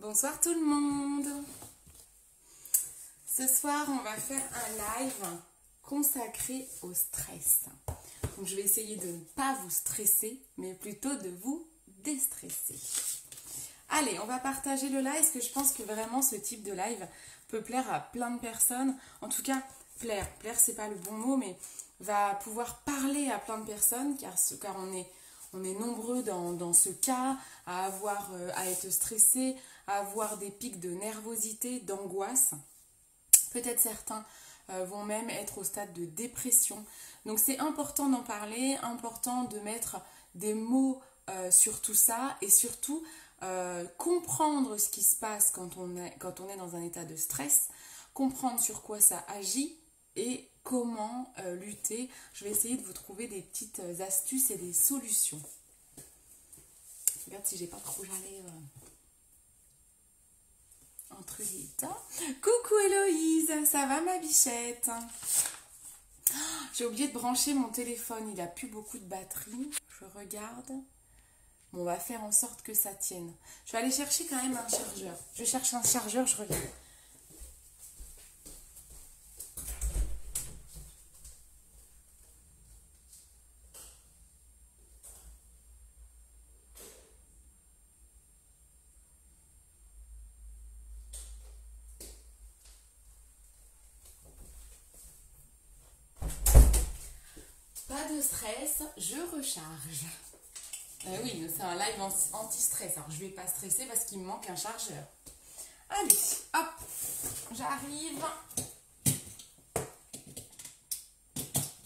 Bonsoir tout le monde. Ce soir, on va faire un live consacré au stress. Donc, je vais essayer de ne pas vous stresser, mais plutôt de vous déstresser. Allez, on va partager le live parce que je pense que vraiment ce type de live peut plaire à plein de personnes. En tout cas, plaire c'est pas le bon mot, mais va pouvoir parler à plein de personnes car on est nombreux dans ce cas à être stressé, à avoir des pics de nervosité, d'angoisse. Peut-être certains vont même être au stade de dépression. Donc c'est important d'en parler, important de mettre des mots sur tout ça et surtout comprendre ce qui se passe quand on est dans un état de stress, comprendre sur quoi ça agit et comment lutter. Je vais essayer de vous trouver des petites astuces et des solutions. Je regarde si j'ai pas de rouge à lèvres entre les dents. Coucou Héloïse, ça va ma bichette? J'ai oublié de brancher mon téléphone, il a plus beaucoup de batterie. Je regarde. Bon, on va faire en sorte que ça tienne. Je vais aller chercher quand même un chargeur. Je cherche un chargeur, je regarde. Pas de stress, je recharge. Oui, c'est un live anti-stress. Alors, je ne vais pas stresser parce qu'il me manque un chargeur. Allez, hop, j'arrive.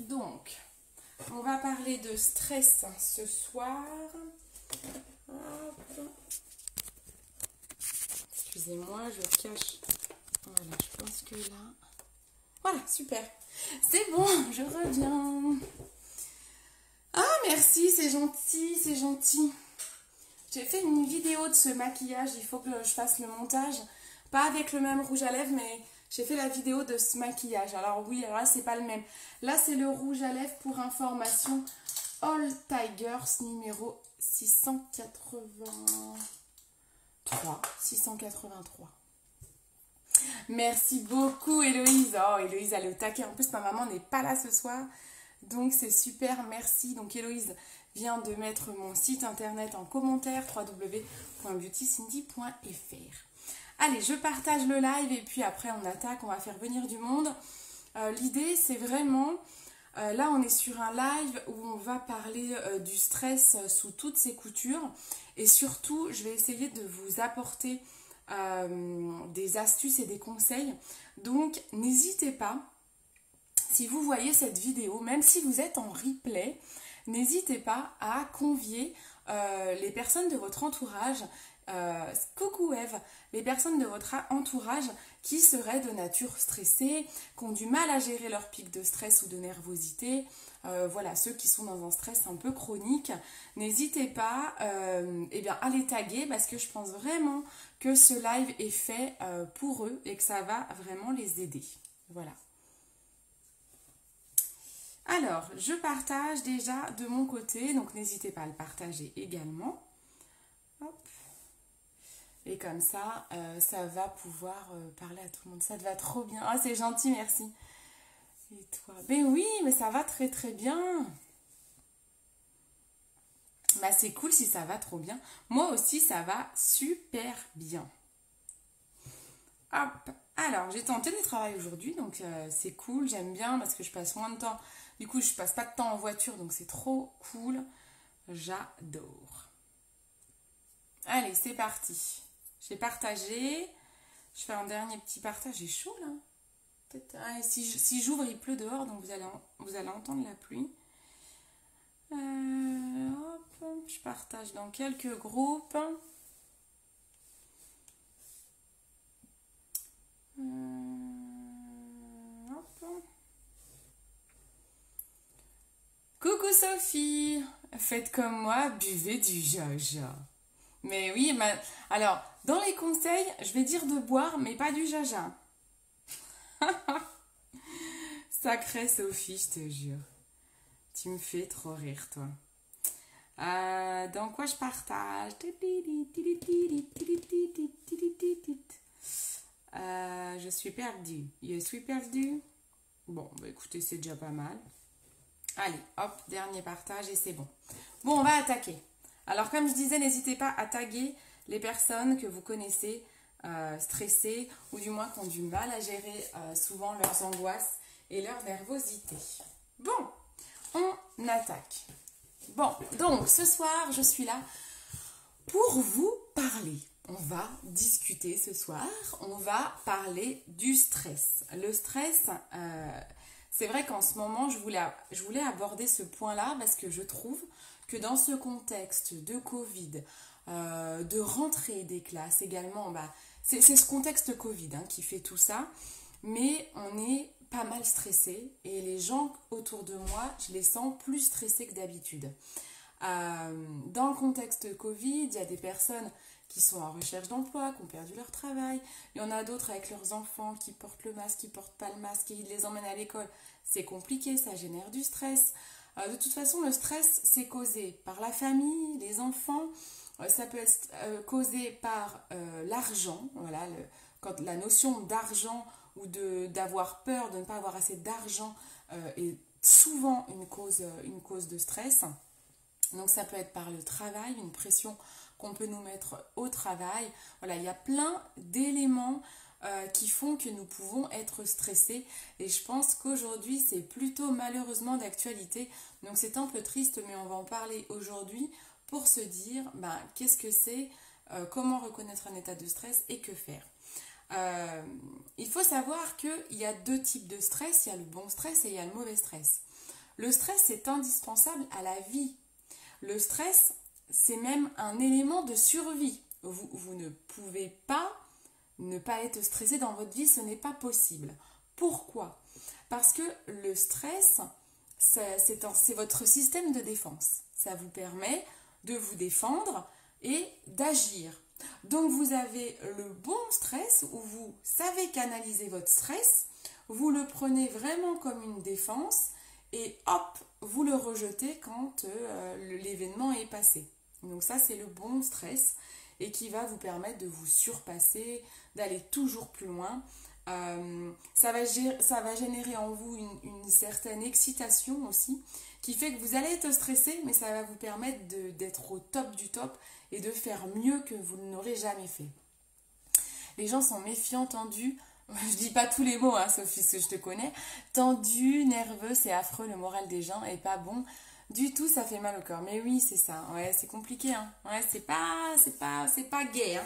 Donc, on va parler de stress ce soir. Hop. Excusez-moi, je cache. Voilà, je pense que là... Voilà, super. C'est bon, je reviens. Ah, merci, c'est gentil, c'est gentil. J'ai fait une vidéo de ce maquillage, il faut que je fasse le montage. Pas avec le même rouge à lèvres, mais j'ai fait la vidéo de ce maquillage. Alors oui, alors là, c'est pas le même. Là, c'est le rouge à lèvres pour information. All Tigers numéro 683. 683. Merci beaucoup Héloïse. Oh, Héloïse, elle est au taquet. En plus, ma maman n'est pas là ce soir. Donc, c'est super. Merci. Donc, Héloïse vient de mettre mon site internet en commentaire www.beautycindy.fr. Allez, je partage le live et puis après, on attaque. On va faire venir du monde. L'idée, c'est vraiment... là, on est sur un live où on va parler du stress sous toutes ses coutures. Et surtout, je vais essayer de vous apporter... des astuces et des conseils. Donc n'hésitez pas, si vous voyez cette vidéo, même si vous êtes en replay, n'hésitez pas à convier les personnes de votre entourage, coucou Eve, les personnes de votre entourage qui seraient de nature stressée, qui ont du mal à gérer leur pic de stress ou de nervosité, voilà, ceux qui sont dans un stress un peu chronique, n'hésitez pas à les taguer parce que je pense vraiment que ce live est fait pour eux et que ça va vraiment les aider. Voilà. Alors, je partage déjà de mon côté, donc n'hésitez pas à le partager également. Hop. Et comme ça, ça va pouvoir parler à tout le monde. Ça te va trop bien. Ah, c'est gentil, merci. Et toi? Ben oui, mais ça va très très bien. Bah c'est cool si ça va trop bien. Moi aussi, ça va super bien. Hop. Alors, j'étais en télétravail aujourd'hui, donc c'est cool, j'aime bien parce que je passe moins de temps. Du coup, je passe pas de temps en voiture, donc c'est trop cool. J'adore. Allez, c'est parti. J'ai partagé. Je fais un dernier petit partage. J'ai chaud là. Allez, si j'ouvre, il pleut dehors, donc vous allez entendre la pluie. Hop, je partage dans quelques groupes. Coucou Sophie, faites comme moi, buvez du jaja. Mais oui, alors, dans les conseils, je vais dire de boire, mais pas du jaja. Sacrée Sophie, je te jure. Tu me fais trop rire, toi. Dans quoi je partage? Je suis perdue. Je suis perdue. Bon, bah écoutez, c'est déjà pas mal. Allez, hop, dernier partage et c'est bon. Bon, on va attaquer. Alors, comme je disais, n'hésitez pas à taguer les personnes que vous connaissez stressées ou du moins qui ont du mal à gérer souvent leurs angoisses et leur nervosité. Bon, on attaque. Bon, donc ce soir, je suis là pour vous parler. On va discuter ce soir, on va parler du stress. Le stress, c'est vrai qu'en ce moment, je voulais aborder ce point-là parce que je trouve que dans ce contexte de Covid, de rentrée des classes également, c'est ce contexte Covid qui fait tout ça, mais on est pas mal stressé et les gens autour de moi, je les sens plus stressés que d'habitude. Dans le contexte Covid, il y a des personnes qui sont en recherche d'emploi, qui ont perdu leur travail. Il y en a d'autres avec leurs enfants qui portent le masque, qui ne portent pas le masque et ils les emmènent à l'école. C'est compliqué, ça génère du stress. De toute façon, le stress, c'est causé par la famille, les enfants. Ça peut être causé par l'argent. Voilà, quand la notion d'argent ou d'avoir peur de ne pas avoir assez d'argent est souvent une cause de stress. Donc ça peut être par le travail, une pression qu'on peut nous mettre au travail. Voilà, il y a plein d'éléments qui font que nous pouvons être stressés. Et je pense qu'aujourd'hui, c'est plutôt malheureusement d'actualité. Donc c'est un peu triste, mais on va en parler aujourd'hui pour se dire qu'est-ce que c'est, comment reconnaître un état de stress et que faire. Il faut savoir qu'il y a deux types de stress. Il y a le bon stress et il y a le mauvais stress. Le stress est indispensable à la vie. Le stress, c'est même un élément de survie. Vous ne pouvez pas ne pas être stressé dans votre vie, ce n'est pas possible. Pourquoi? Parce que le stress, c'est votre système de défense. Ça vous permet de vous défendre et d'agir. Donc vous avez le bon stress où vous savez canaliser votre stress, vous le prenez vraiment comme une défense et hop, vous le rejetez quand l'événement est passé. Donc ça, c'est le bon stress et qui va vous permettre de vous surpasser, d'aller toujours plus loin. Ça va générer en vous une certaine excitation aussi, qui fait que vous allez être stressé, mais ça va vous permettre d'être au top du top et de faire mieux que vous n'aurez jamais fait. Les gens sont méfiants, tendus. Je dis pas tous les mots, Sophie, parce que je te connais. Tendu, nerveux, c'est affreux, le moral des gens est pas bon. Du tout, ça fait mal au corps. Mais oui, c'est ça. Ouais, c'est compliqué. Ouais, c'est pas gai.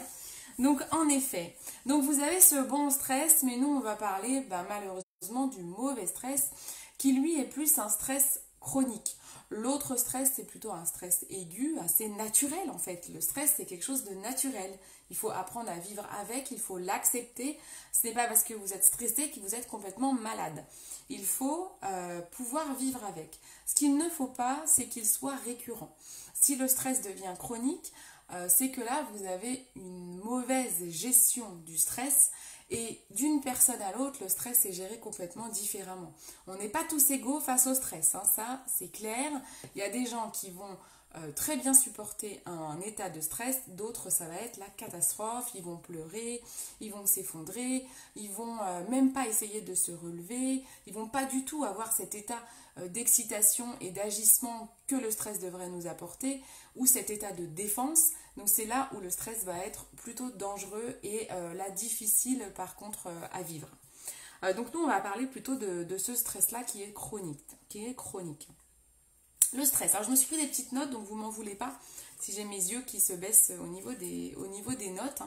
Donc, en effet. Donc, vous avez ce bon stress, mais nous, on va parler, malheureusement, du mauvais stress, qui lui est plus un stress chronique. L'autre stress, c'est plutôt un stress aigu, assez naturel en fait. Le stress, c'est quelque chose de naturel. Il faut apprendre à vivre avec, il faut l'accepter. Ce n'est pas parce que vous êtes stressé que vous êtes complètement malade. Il faut pouvoir vivre avec. Ce qu'il ne faut pas, c'est qu'il soit récurrent. Si le stress devient chronique, c'est que là, vous avez une mauvaise gestion du stress. Et d'une personne à l'autre, le stress est géré complètement différemment. On n'est pas tous égaux face au stress, ça c'est clair. Il y a des gens qui vont très bien supporter un état de stress, d'autres ça va être la catastrophe, ils vont pleurer, ils vont s'effondrer, ils vont même pas essayer de se relever, ils vont pas du tout avoir cet état d'excitation et d'agissement que le stress devrait nous apporter, ou cet état de défense. Donc c'est là où le stress va être plutôt dangereux et là difficile par contre à vivre. Donc nous on va parler plutôt de ce stress-là qui est chronique. Le stress, alors je me suis pris des petites notes, donc vous m'en voulez pas si j'ai mes yeux qui se baissent au niveau des notes.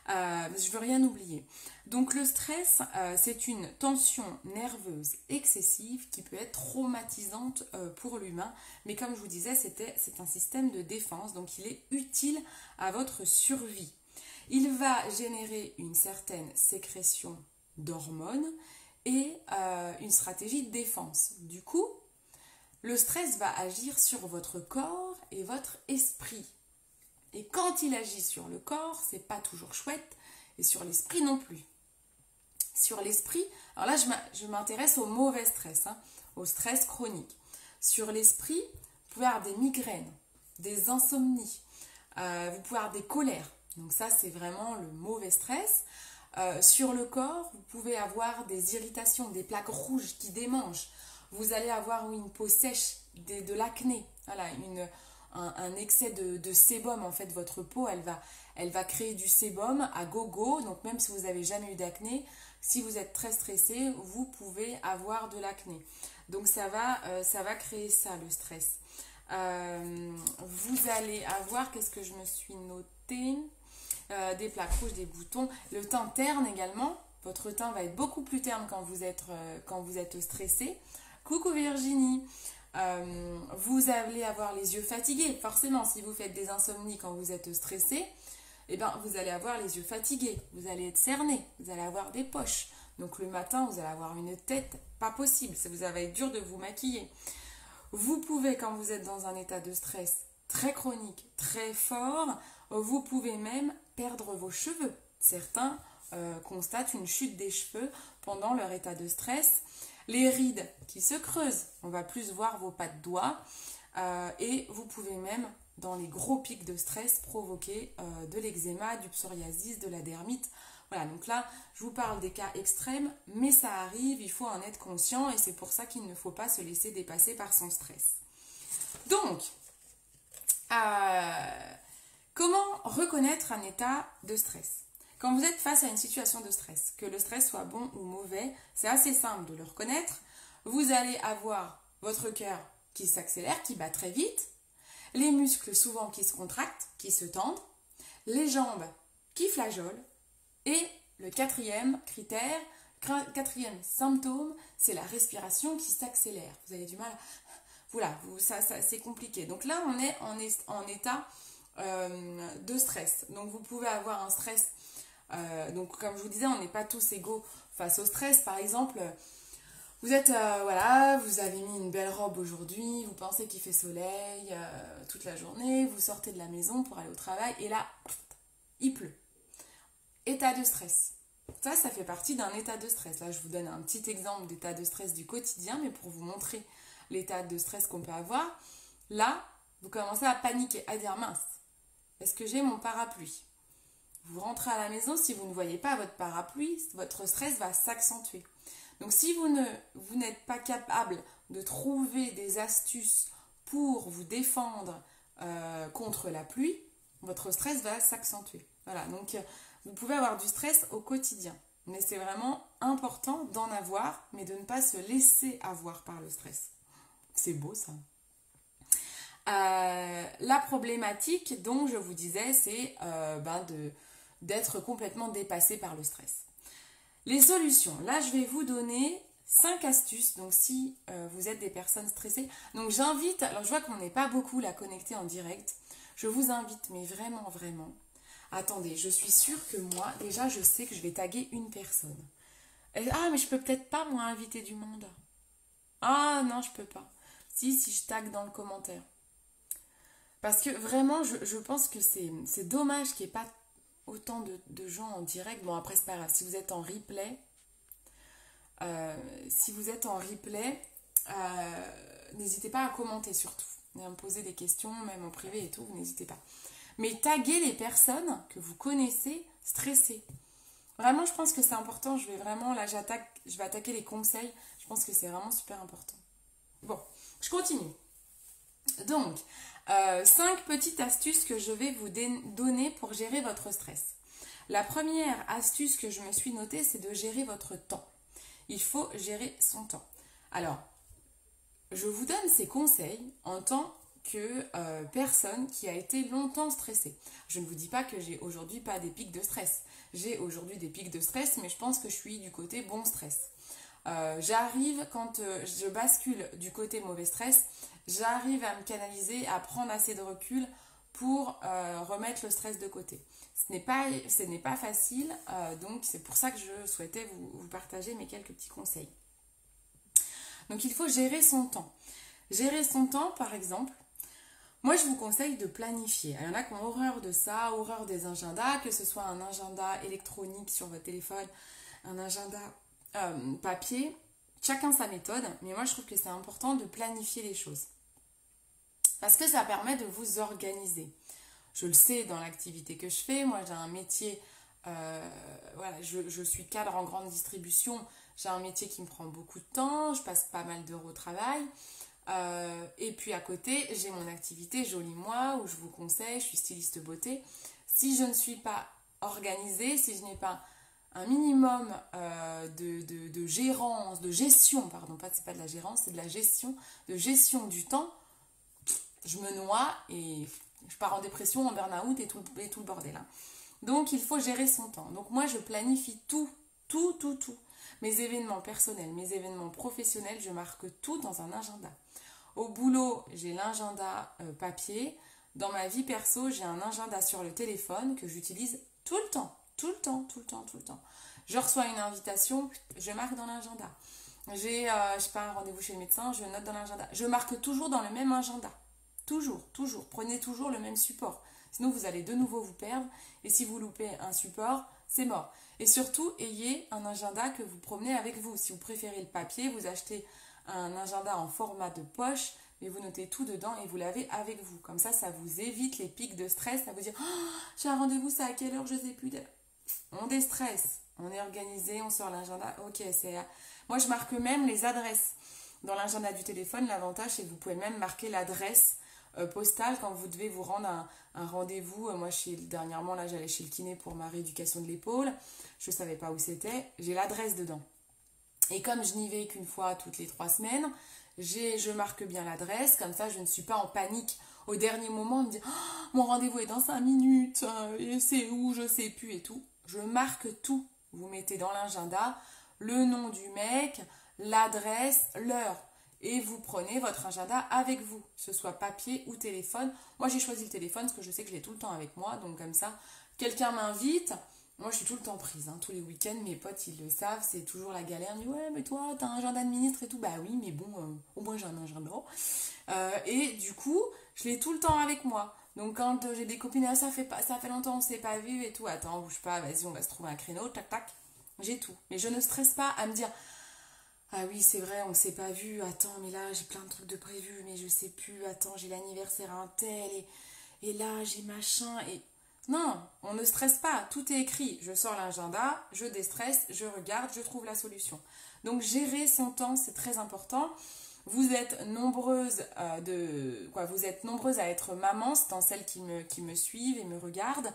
Je veux rien oublier. Donc le stress, c'est une tension nerveuse excessive qui peut être traumatisante pour l'humain. Mais comme je vous disais, c'est un système de défense, donc il est utile à votre survie. Il va générer une certaine sécrétion d'hormones et une stratégie de défense. Du coup, le stress va agir sur votre corps et votre esprit. Et quand il agit sur le corps, c'est pas toujours chouette, et sur l'esprit non plus. Sur l'esprit, alors là je m'intéresse au mauvais stress, au stress chronique. Sur l'esprit, vous pouvez avoir des migraines, des insomnies, vous pouvez avoir des colères. Donc ça c'est vraiment le mauvais stress. Sur le corps, vous pouvez avoir des irritations, des plaques rouges qui démangent. Vous allez avoir une peau sèche, de l'acné, voilà, un excès de sébum. En fait, votre peau, elle va créer du sébum à gogo. Donc même si vous n'avez jamais eu d'acné, si vous êtes très stressé, vous pouvez avoir de l'acné. Donc ça va créer ça, le stress. Vous allez avoir, qu'est-ce que je me suis noté, des plaques rouges, des boutons, le teint terne également. Votre teint va être beaucoup plus terne quand vous êtes stressé. Coucou Virginie. Vous allez avoir les yeux fatigués. Forcément, si vous faites des insomnies quand vous êtes stressé, eh ben, vous allez avoir les yeux fatigués. Vous allez être cerné. Vous allez avoir des poches. Donc le matin, vous allez avoir une tête pas possible. Ça vous va être dur de vous maquiller. Vous pouvez, quand vous êtes dans un état de stress très chronique, très fort, vous pouvez même perdre vos cheveux. Certains constatent une chute des cheveux pendant leur état de stress. Les rides qui se creusent, on va plus voir vos pas de doigts. Et vous pouvez même, dans les gros pics de stress, provoquer de l'eczéma, du psoriasis, de la dermite. Voilà, donc là, je vous parle des cas extrêmes, mais ça arrive, il faut en être conscient et c'est pour ça qu'il ne faut pas se laisser dépasser par son stress. Donc, comment reconnaître un état de stress? Quand vous êtes face à une situation de stress, que le stress soit bon ou mauvais, c'est assez simple de le reconnaître. Vous allez avoir votre cœur qui s'accélère, qui bat très vite, les muscles souvent qui se contractent, qui se tendent, les jambes qui flageolent, et le quatrième critère, quatrième symptôme, c'est la respiration qui s'accélère. Vous avez du mal, voilà, ça c'est compliqué. Donc là, on est en état de stress. Donc vous pouvez avoir un stress. Donc comme je vous disais, on n'est pas tous égaux face au stress. Par exemple, vous êtes, voilà, vous avez mis une belle robe aujourd'hui, vous pensez qu'il fait soleil toute la journée, vous sortez de la maison pour aller au travail et là, il pleut. État de stress. Ça fait partie d'un état de stress. Là, je vous donne un petit exemple d'état de stress du quotidien, mais pour vous montrer l'état de stress qu'on peut avoir. Là, vous commencez à paniquer, à dire mince, est-ce que j'ai mon parapluie? Vous rentrez à la maison, si vous ne voyez pas votre parapluie, votre stress va s'accentuer. Donc si vous n'êtes pas capable de trouver des astuces pour vous défendre contre la pluie, votre stress va s'accentuer. Voilà, donc vous pouvez avoir du stress au quotidien. Mais c'est vraiment important d'en avoir, mais de ne pas se laisser avoir par le stress. C'est beau ça. La problématique dont je vous disais, c'est d'être complètement dépassé par le stress. Les solutions, là je vais vous donner 5 astuces, donc si vous êtes des personnes stressées, donc j'invite, alors je vois qu'on n'est pas beaucoup là connectés en direct, je vous invite, mais vraiment, vraiment, attendez, je suis sûre que moi, déjà je sais que je vais taguer une personne. Ah mais je peux peut-être pas moi inviter du monde. Ah non, je peux pas. Si je tag dans le commentaire. Parce que vraiment, je pense que c'est dommage qu'il n'y ait pas autant de gens en direct. Bon, après, c'est pas grave. Si vous êtes en replay, n'hésitez pas à commenter surtout. Et à me poser des questions, même en privé et tout, vous n'hésitez pas. Mais taguez les personnes que vous connaissez stressées. Vraiment, je pense que c'est important. Je vais attaquer les conseils. Je pense que c'est vraiment super important. Bon, je continue. Donc, 5 petites astuces que je vais vous donner pour gérer votre stress. La première astuce que je me suis notée, c'est de gérer votre temps. Il faut gérer son temps. Alors, je vous donne ces conseils en tant que personne qui a été longtemps stressée. Je ne vous dis pas que j'ai aujourd'hui pas des pics de stress. J'ai aujourd'hui des pics de stress, mais je pense que je suis du côté bon stress. J'arrive, quand je bascule du côté mauvais stress, j'arrive à me canaliser, à prendre assez de recul pour remettre le stress de côté. Ce n'est pas facile, donc c'est pour ça que je souhaitais vous partager mes quelques petits conseils. Donc il faut gérer son temps. Gérer son temps, par exemple, moi je vous conseille de planifier. Il y en a qui ont horreur de ça, horreur des agendas, que ce soit un agenda électronique sur votre téléphone, un agenda papier, chacun sa méthode, mais moi je trouve que c'est important de planifier les choses. Parce que ça permet de vous organiser. Je le sais dans l'activité que je fais, moi j'ai un métier Voilà, je suis cadre en grande distribution. J'ai un métier qui me prend beaucoup de temps. Je passe pas mal d'heures au travail. Et puis à côté, j'ai mon activité Jolie Moi où je vous conseille, je suis styliste beauté. Si je ne suis pas organisée, si je n'ai pas un minimum de gérance, de gestion, pardon, c'est pas de la gérance, c'est de gestion du temps, je me noie et je pars en dépression, en burn-out et tout le bordel. Hein. Donc il faut gérer son temps. Donc moi je planifie tout. Mes événements personnels, mes événements professionnels, je marque tout dans un agenda. Au boulot, j'ai l'agenda papier. Dans ma vie perso, j'ai un agenda sur le téléphone que j'utilise tout le temps. Je reçois une invitation, je marque dans l'agenda. J'ai, je sais pas, un rendez-vous chez le médecin, je note dans l'agenda. Je marque toujours dans le même agenda. Toujours. Prenez toujours le même support. Sinon, vous allez de nouveau vous perdre. Et si vous loupez un support, c'est mort. Et surtout, ayez un agenda que vous promenez avec vous. Si vous préférez le papier, vous achetez un agenda en format de poche, mais vous notez tout dedans et vous l'avez avec vous. Comme ça vous évite les pics de stress, à vous dire oh, j'ai un rendez-vous, c'est à quelle heure, je sais plus. On déstresse, on est organisé, on sort l'agenda. Ok, moi je marque même les adresses. Dans l'agenda du téléphone, l'avantage c'est que vous pouvez même marquer l'adresse postale quand vous devez vous rendre un rendez-vous. Moi, dernièrement, là, j'allais chez le kiné pour ma rééducation de l'épaule. Je ne savais pas où c'était. J'ai l'adresse dedans. Et comme je n'y vais qu'une fois toutes les 3 semaines, je marque bien l'adresse. Comme ça, je ne suis pas en panique au dernier moment de me dire oh, mon rendez-vous est dans 5 minutes, et c'est où, je ne sais plus et tout. Je marque tout. Vous mettez dans l'agenda le nom du mec, l'adresse, l'heure. Et vous prenez votre agenda avec vous, que ce soit papier ou téléphone. Moi, j'ai choisi le téléphone parce que je sais que je l'ai tout le temps avec moi. Donc, comme ça, quelqu'un m'invite. Moi, je suis tout le temps prise. Hein. Tous les week-ends, mes potes, ils le savent. C'est toujours la galère. Ils disent, ouais, mais toi, t'as un agenda de ministre et tout. Bah oui, mais bon, au moins, j'ai un agenda. Et du coup, je l'ai tout le temps avec moi. Donc, quand j'ai des copines, ah, ça fait longtemps, on s'est pas vu et tout. Attends, bouge pas, vas-y, on va se trouver un créneau. Tac, tac. J'ai tout. Mais je ne stresse pas à me dire... Ah oui, c'est vrai, on ne s'est pas vu. Attends, mais là, j'ai plein de trucs de prévus, mais je sais plus. Attends, j'ai l'anniversaire à un tel, et là, j'ai machin. Et non, on ne stresse pas. Tout est écrit. Je sors l'agenda, je déstresse, je regarde, je trouve la solution. Donc, gérer son temps, c'est très important. Vous êtes nombreuses vous êtes nombreuses à être maman, c'est dans celles qui me suivent et me regardent.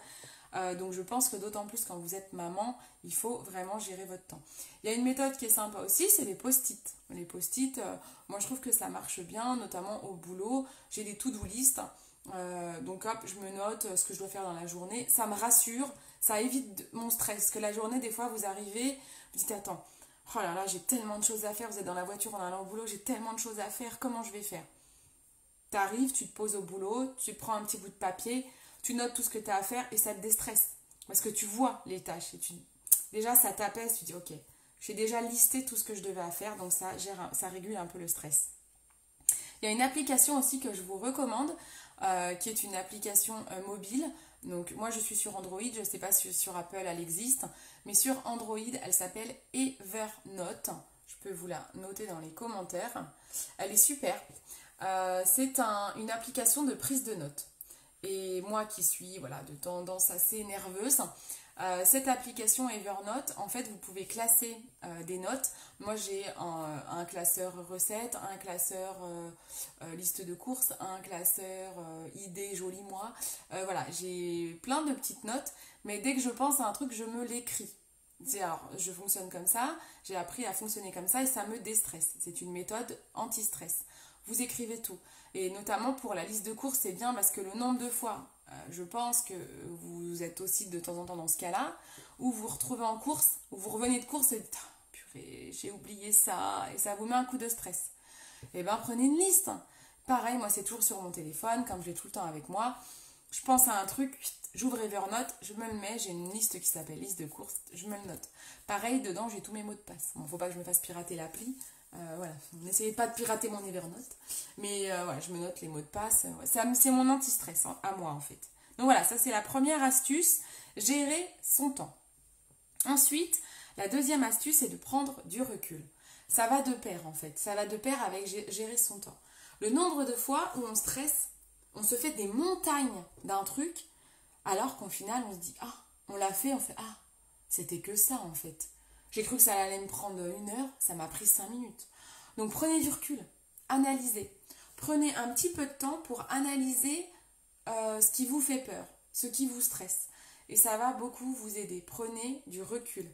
Donc je pense que d'autant plus quand vous êtes maman, il faut vraiment gérer votre temps. Il y a une méthode qui est sympa aussi, c'est les post-it. Les post-it, moi je trouve que ça marche bien, notamment au boulot. J'ai des to-do list, donc hop, je me note ce que je dois faire dans la journée. Ça me rassure, ça évite mon stress. Parce que la journée, des fois, vous arrivez, vous dites attends, oh là là, j'ai tellement de choses à faire. Vous êtes dans la voiture en allant au boulot, j'ai tellement de choses à faire, comment je vais faire? T'arrives, tu te poses au boulot, tu prends un petit bout de papier, tu notes tout ce que tu as à faire et ça te déstresse. Parce que tu vois les tâches. Déjà, ça t'apaise. Tu dis, ok, j'ai déjà listé tout ce que je devais faire. Donc, ça régule un peu le stress. Il y a une application aussi que je vous recommande, qui est une application mobile. Donc, moi, je suis sur Android. Je ne sais pas si sur Apple, elle existe. Mais sur Android, elle s'appelle Evernote. Je peux vous la noter dans les commentaires. Elle est super. C'est une application de prise de notes. Et moi qui suis de tendance assez nerveuse, cette application Evernote, en fait, vous pouvez classer des notes. Moi, j'ai un classeur recettes, un classeur liste de courses, un classeur idées Jolie Moi. Voilà, j'ai plein de petites notes, mais dès que je pense à un truc, je me l'écris. Alors, je fonctionne comme ça, j'ai appris à fonctionner comme ça et ça me déstresse. C'est une méthode anti-stress. Vous écrivez tout. Et notamment pour la liste de courses, c'est bien parce que le nombre de fois, je pense que vous êtes aussi de temps en temps dans ce cas-là, où vous vous retrouvez en course, où vous revenez de course et dites ah, purée, j'ai oublié ça, et ça vous met un coup de stress. Eh bien, prenez une liste. Pareil, moi, c'est toujours sur mon téléphone, comme je l'ai tout le temps avec moi. Je pense à un truc, j'ouvre Evernote, je me le mets, j'ai une liste qui s'appelle liste de courses, je me le note. Pareil, dedans, j'ai tous mes mots de passe. Bon, faut pas que je me fasse pirater l'appli. N'essayez pas de pirater mon Evernote, mais je me note les mots de passe. C'est mon anti-stress à moi en fait. Donc voilà, ça c'est la première astuce, gérer son temps. Ensuite, la deuxième astuce c'est de prendre du recul. Ça va de pair en fait, ça va de pair avec gérer son temps. Le nombre de fois où on stresse, on se fait des montagnes d'un truc, alors qu'au final on se dit ah, on l'a fait, on fait ah, C'était que ça en fait. J'ai cru que ça allait me prendre 1 heure, ça m'a pris 5 minutes. Donc prenez du recul, analysez. Prenez un petit peu de temps pour analyser ce qui vous fait peur, ce qui vous stresse. Et ça va beaucoup vous aider. Prenez du recul.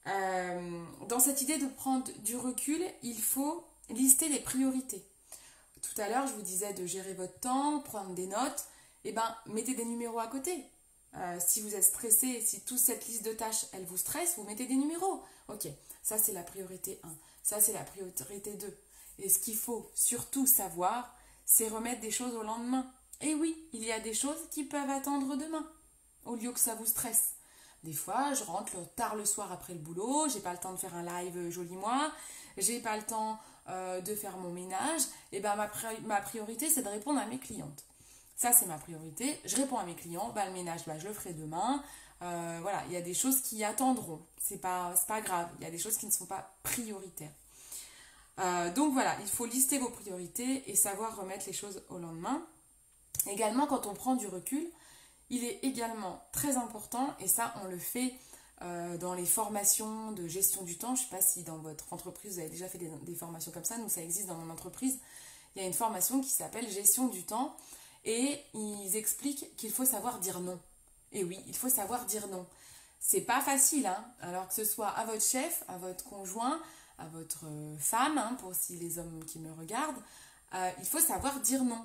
Dans cette idée de prendre du recul, il faut lister les priorités. Tout à l'heure, je vous disais de gérer votre temps, prendre des notes. Eh bien, mettez des numéros à côté. Si vous êtes stressé, si toute cette liste de tâches, elle vous stresse, vous mettez des numéros. Ok, ça c'est la priorité 1. Ça c'est la priorité 2. Et ce qu'il faut surtout savoir, c'est remettre des choses au lendemain. Et oui, il y a des choses qui peuvent attendre demain, au lieu que ça vous stresse. Des fois, je rentre tard le soir après le boulot, j'ai pas le temps de faire un live joli moi, j'ai pas le temps de faire mon ménage. Et ben ma priorité, c'est de répondre à mes clientes. Ça, c'est ma priorité. Je réponds à mes clients, le ménage, je le ferai demain. Voilà, il y a des choses qui attendront. C'est pas grave. Il y a des choses qui ne sont pas prioritaires. Donc voilà, il faut lister vos priorités et savoir remettre les choses au lendemain. Également, quand on prend du recul, il est également très important, et ça, on le fait dans les formations de gestion du temps. Je ne sais pas si dans votre entreprise, vous avez déjà fait des formations comme ça. Nous, ça existe dans mon entreprise. Il y a une formation qui s'appelle gestion du temps. Et ils expliquent qu'il faut savoir dire non. Et oui, il faut savoir dire non. C'est pas facile, hein. Alors que ce soit à votre chef, à votre conjoint, à votre femme, hein, pour si les hommes qui me regardent, il faut savoir dire non.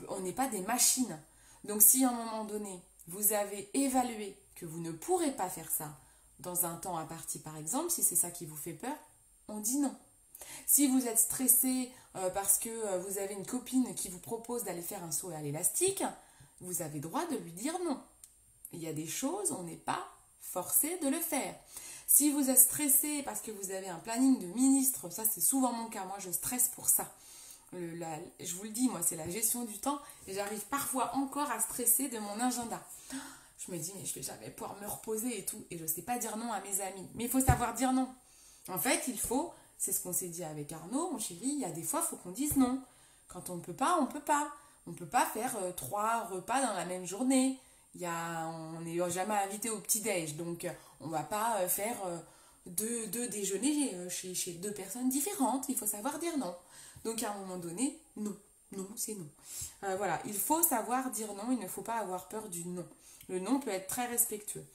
On n'est pas des machines. Donc si à un moment donné, vous avez évalué que vous ne pourrez pas faire ça dans un temps imparti par exemple, si c'est ça qui vous fait peur, on dit non. Si vous êtes stressé parce que vous avez une copine qui vous propose d'aller faire un saut à l'élastique, vous avez droit de lui dire non. Il y a des choses, on n'est pas forcé de le faire. Si vous êtes stressé parce que vous avez un planning de ministre, ça c'est souvent mon cas, moi je stresse pour ça. Je vous le dis, moi c'est la gestion du temps et j'arrive parfois encore à stresser de mon agenda. Je me dis mais je vais jamais pouvoir me reposer et tout, et je ne sais pas dire non à mes amis. Mais il faut savoir dire non. En fait, c'est ce qu'on s'est dit avec Arnaud, mon chéri, il y a des fois, il faut qu'on dise non. Quand on ne peut pas, on ne peut pas. On ne peut pas faire 3 repas dans la même journée. On n'est jamais invité au petit-déj, donc on ne va pas faire 2 déjeuners chez 2 personnes différentes. Il faut savoir dire non. Donc à un moment donné, non. Non, c'est non. Voilà, il faut savoir dire non, il ne faut pas avoir peur du non. Le non peut être très respectueux.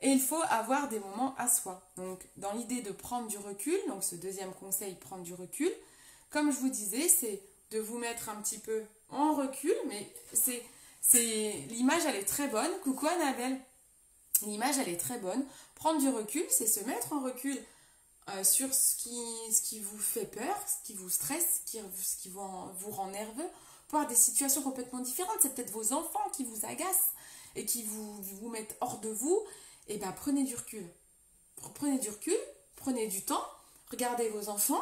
Et il faut avoir des moments à soi. Donc, dans l'idée de prendre du recul, donc ce deuxième conseil, prendre du recul, comme je vous disais, c'est de vous mettre un petit peu en recul, mais l'image, elle est très bonne. Coucou Annabelle. L'image, elle est très bonne. Prendre du recul, c'est se mettre en recul sur ce qui vous fait peur, ce qui vous stresse, ce qui vous rend nerveux, pour avoir des situations complètement différentes. C'est peut-être vos enfants qui vous agacent et qui vous mettent hors de vous. Et bien, prenez du recul. Prenez du recul, prenez du temps, regardez vos enfants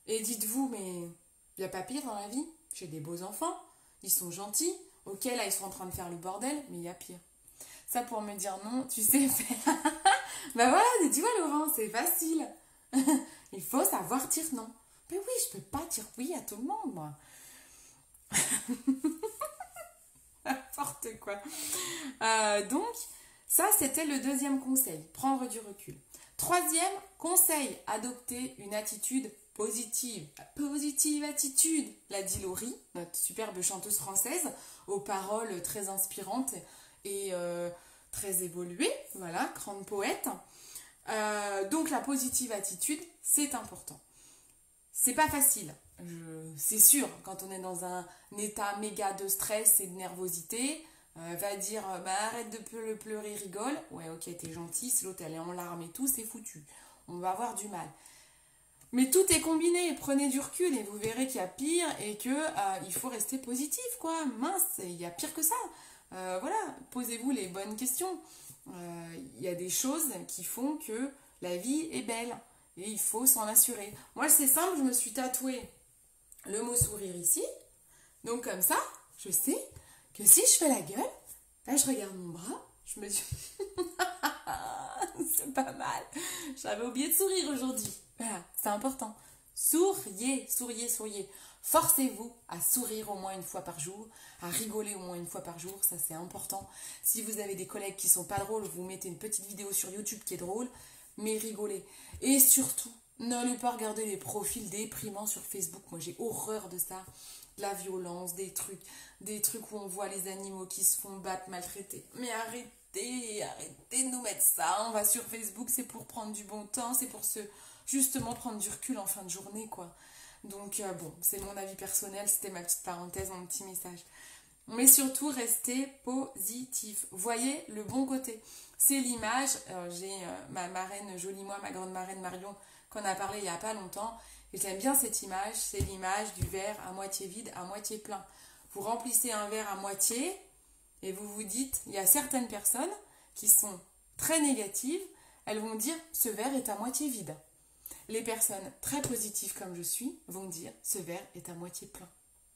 et dites-vous, mais il n'y a pas pire dans la vie. J'ai des beaux enfants, ils sont gentils. Ok, là, ils sont en train de faire le bordel, mais il y a pire. Ça, pour me dire non, tu sais faire. Ben voilà, tu vois, Laurent, c'est facile. Il faut savoir dire non. Mais oui, je peux pas dire oui à tout le monde, moi. N'importe quoi. Donc, ça, c'était le deuxième conseil, prendre du recul. Troisième conseil, adopter une attitude positive. Positive attitude, l'a dit Laurie, notre superbe chanteuse française, aux paroles très inspirantes et très évoluées. Voilà, grande poète. Donc, la positive attitude, c'est important. C'est pas facile. C'est sûr, quand on est dans un état méga de stress et de nervosité, va dire arrête de pleurer, rigole. Ouais, ok, t'es gentil, si l'autre elle est en larmes et tout, c'est foutu. On va avoir du mal. Mais tout est combiné, prenez du recul et vous verrez qu'il y a pire et que il faut rester positif, quoi. Mince, il y a pire que ça. Voilà, posez-vous les bonnes questions. Il y a des choses qui font que la vie est belle et il faut s'en assurer. Moi, c'est simple, je me suis tatoué le mot sourire ici. Donc comme ça, je sais que si je fais la gueule, là je regarde mon bras, je me dis c'est pas mal. J'avais oublié de sourire aujourd'hui. Voilà, c'est important. Souriez, souriez, souriez. Forcez-vous à sourire au moins une fois par jour, à rigoler au moins une fois par jour, ça c'est important. Si vous avez des collègues qui sont pas drôles, vous mettez une petite vidéo sur YouTube qui est drôle, mais rigolez. Et surtout, n'allez pas regarder les profils déprimants sur Facebook. Moi j'ai horreur de ça. De la violence, des trucs où on voit les animaux qui se font battre, maltraités. Mais arrêtez de nous mettre ça. On va sur Facebook, c'est pour prendre du bon temps, c'est pour justement prendre du recul en fin de journée, quoi. Donc bon, c'est mon avis personnel, c'était ma petite parenthèse, mon petit message. Mais surtout, restez positif. Voyez le bon côté. C'est l'image, j'ai ma marraine Jolie Moi, ma grande marraine Marion, qu'on a parlé il n'y a pas longtemps. Et j'aime bien cette image, c'est l'image du verre à moitié vide, à moitié plein. Vous remplissez un verre à moitié et vous vous dites, il y a certaines personnes qui sont très négatives, elles vont dire, ce verre est à moitié vide. Les personnes très positives comme je suis vont dire ce verre est à moitié plein.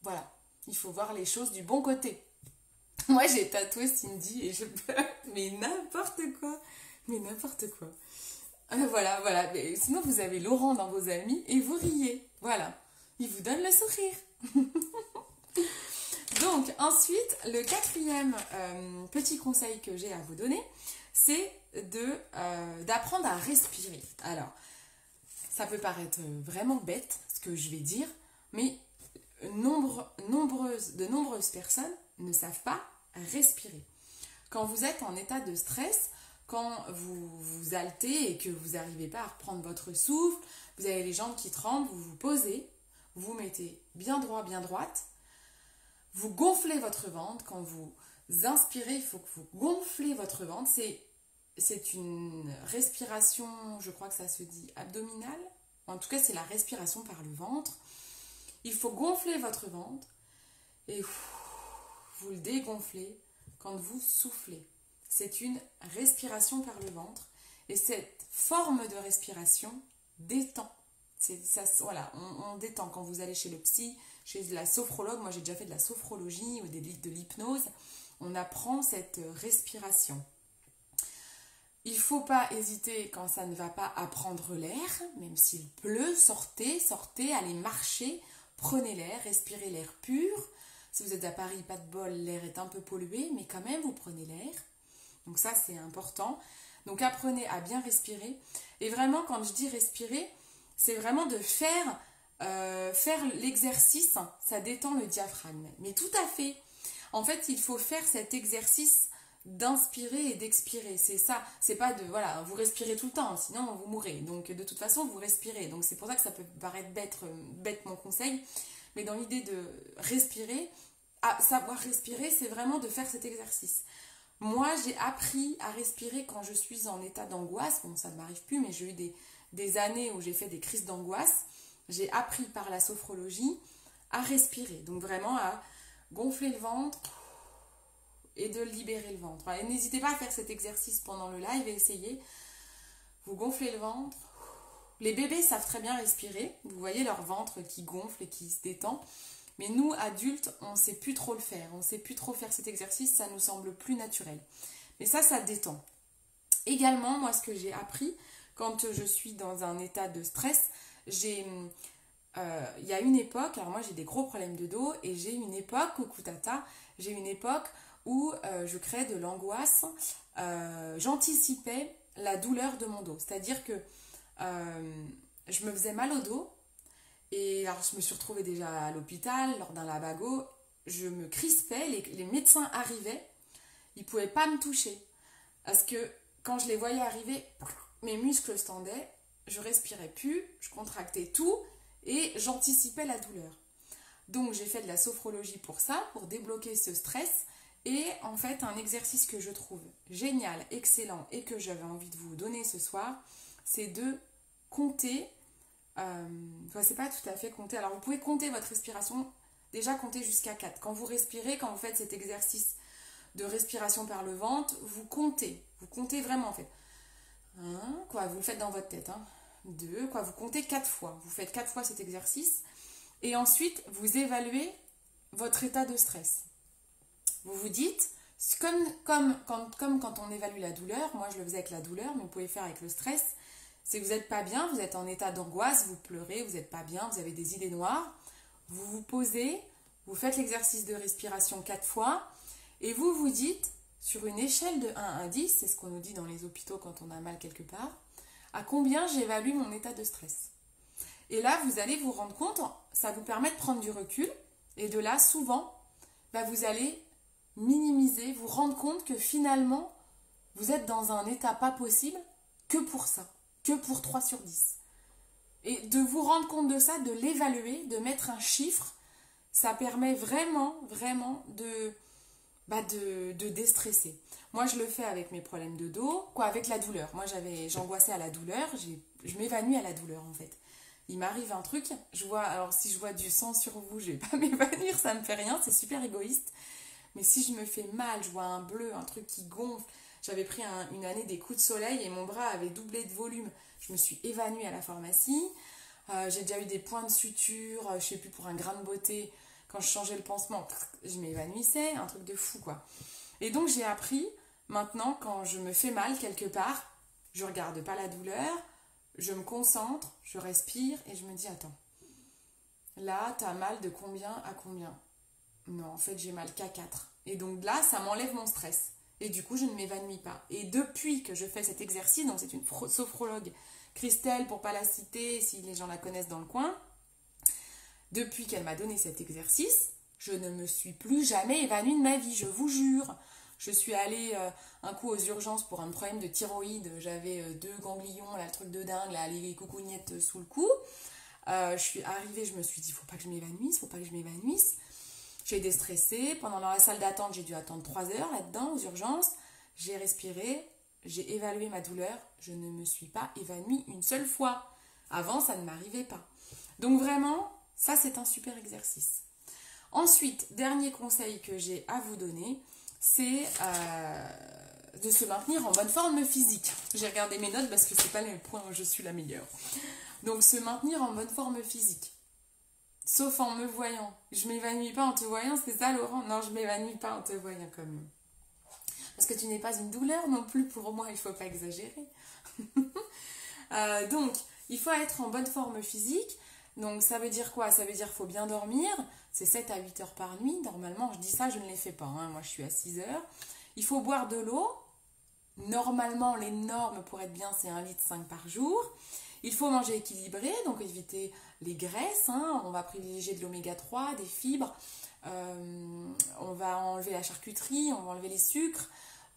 Voilà, il faut voir les choses du bon côté. Moi j'ai tatoué Cindy et je peux... Mais n'importe quoi. Voilà. Mais sinon vous avez Laurent dans vos amis et vous riez. Voilà, il vous donne le sourire. Donc ensuite, le quatrième petit conseil que j'ai à vous donner, c'est d'apprendre à respirer. Alors, ça peut paraître vraiment bête, ce que je vais dire, mais de nombreuses personnes ne savent pas respirer. Quand vous êtes en état de stress, quand vous vous haletez et que vous n'arrivez pas à reprendre votre souffle, vous avez les jambes qui tremblent, vous vous posez, vous vous mettez bien droit, bien droite, vous gonflez votre ventre. Quand vous inspirez, il faut que vous gonflez votre ventre. C'est une respiration, je crois que ça se dit abdominale. En tout cas, c'est la respiration par le ventre. Il faut gonfler votre ventre et vous le dégonflez quand vous soufflez. C'est une respiration par le ventre et cette forme de respiration détend. Voilà, on détend quand vous allez chez le psy, chez la sophrologue. Moi, j'ai déjà fait de la sophrologie ou de l'hypnose. On apprend cette respiration. Il ne faut pas hésiter quand ça ne va pas à prendre l'air, même s'il pleut, sortez, allez marcher, prenez l'air, respirez l'air pur. Si vous êtes à Paris, pas de bol, l'air est un peu pollué, mais quand même vous prenez l'air. Donc ça c'est important. Donc apprenez à bien respirer. Et vraiment quand je dis respirer, c'est vraiment de faire l'exercice, ça détend le diaphragme. Mais tout à fait. En fait, il faut faire cet exercice d'inspirer et d'expirer, c'est ça, c'est pas vous respirez tout le temps, sinon vous mourrez, donc de toute façon vous respirez, donc c'est pour ça que ça peut paraître bête mon conseil, mais dans l'idée de respirer, savoir respirer, c'est vraiment de faire cet exercice. Moi j'ai appris à respirer quand je suis en état d'angoisse, bon ça ne m'arrive plus, mais j'ai eu des années où j'ai fait des crises d'angoisse, j'ai appris par la sophrologie à respirer, donc vraiment à gonfler le ventre, et de libérer le ventre. Et n'hésitez pas à faire cet exercice pendant le live et essayez. Vous gonflez le ventre. Les bébés savent très bien respirer. Vous voyez leur ventre qui gonfle et qui se détend. Mais nous, adultes, on ne sait plus trop le faire. On ne sait plus trop faire cet exercice. Ça nous semble plus naturel. Mais ça détend. Également, moi, ce que j'ai appris quand je suis dans un état de stress, il y a une époque, alors moi j'ai des gros problèmes de dos et j'ai une époque, coucou tata, j'ai une époque où je créais de l'angoisse, j'anticipais la douleur de mon dos. C'est-à-dire que je me faisais mal au dos et alors je me suis retrouvée déjà à l'hôpital lors d'un lavago, je me crispais, les médecins arrivaient, ils ne pouvaient pas me toucher parce que quand je les voyais arriver, mes muscles se tendaient, je respirais plus, je contractais tout et j'anticipais la douleur. Donc j'ai fait de la sophrologie pour ça, pour débloquer ce stress. Et en fait, un exercice que je trouve génial, excellent et que j'avais envie de vous donner ce soir, c'est de compter, c'est pas tout à fait compter, alors vous pouvez compter votre respiration, déjà compter jusqu'à 4. Quand vous respirez, quand vous faites cet exercice de respiration par le ventre, vous comptez vraiment en fait. 1, vous le faites dans votre tête, 2, vous comptez 4 fois, vous faites 4 fois cet exercice et ensuite vous évaluez votre état de stress. Vous vous dites, comme quand on évalue la douleur, moi je le faisais avec la douleur, mais vous pouvez faire avec le stress, c'est que vous n'êtes pas bien, vous êtes en état d'angoisse, vous pleurez, vous n'êtes pas bien, vous avez des idées noires. Vous vous posez, vous faites l'exercice de respiration 4 fois et vous vous dites, sur une échelle de 1 à 10, c'est ce qu'on nous dit dans les hôpitaux quand on a mal quelque part, à combien j'évalue mon état de stress. Et là, vous allez vous rendre compte, ça vous permet de prendre du recul. Et de là, souvent, vous allez minimiser, vous rendre compte que finalement, vous êtes dans un état pas possible que pour ça, que pour 3 sur 10. Et de vous rendre compte de ça, de l'évaluer, de mettre un chiffre, ça permet vraiment, vraiment de déstresser. Moi, je le fais avec mes problèmes de dos, avec la douleur. Moi, j'angoissais à la douleur, je m'évanouis à la douleur en fait. Il m'arrive un truc, alors si je vois du sang sur vous, je vais pas m'évanouir, ça me fait rien, c'est super égoïste. Mais si je me fais mal, je vois un bleu, un truc qui gonfle, j'avais pris une année des coups de soleil et mon bras avait doublé de volume. Je me suis évanouie à la pharmacie. J'ai déjà eu des points de suture, je sais plus, pour un grain de beauté. Quand je changeais le pansement, je m'évanouissais, un truc de fou quoi. Et donc j'ai appris, maintenant quand je me fais mal quelque part, je regarde pas la douleur, je me concentre, je respire et je me dis attends, là t'as mal de combien à combien? Non, en fait j'ai mal qu'à 4. Et donc là ça m'enlève mon stress. Et du coup je ne m'évanouis pas. Et depuis que je fais cet exercice, donc c'est une sophrologue, Christelle pour pas la citer si les gens la connaissent dans le coin, depuis qu'elle m'a donné cet exercice, je ne me suis plus jamais évanouie de ma vie, je vous jure. Je suis allée un coup aux urgences pour un problème de thyroïde. J'avais 2 ganglions, là, le truc de dingue, là, les coucougnettes sous le cou. Je suis arrivée, je me suis dit, faut pas que je m'évanouisse, faut pas que je m'évanouisse. J'ai déstressé. Pendant la salle d'attente, j'ai dû attendre 3 heures là-dedans, aux urgences. J'ai respiré, j'ai évalué ma douleur. Je ne me suis pas évanouie une seule fois. Avant, ça ne m'arrivait pas. Donc vraiment, ça c'est un super exercice. Ensuite, dernier conseil que j'ai à vous donner, c'est de se maintenir en bonne forme physique. J'ai regardé mes notes parce que c'est pas les points où je suis la meilleure. Donc se maintenir en bonne forme physique. Sauf en me voyant. Je m'évanouis pas en te voyant, c'est ça Laurent? Non, je m'évanouis pas en te voyant quand même. Parce que tu n'es pas une douleur non plus pour moi, il faut pas exagérer. Donc, il faut être en bonne forme physique. Donc ça veut dire quoi? Ça veut dire qu'il faut bien dormir. C'est 7 à 8 heures par nuit. Normalement, je dis ça, je ne les fais pas. Moi, je suis à 6 heures. Il faut boire de l'eau. Normalement, les normes pour être bien, c'est 1,5 litre par jour. Il faut manger équilibré, donc éviter les graisses. On va privilégier de l'oméga 3, des fibres. On va enlever la charcuterie, on va enlever les sucres.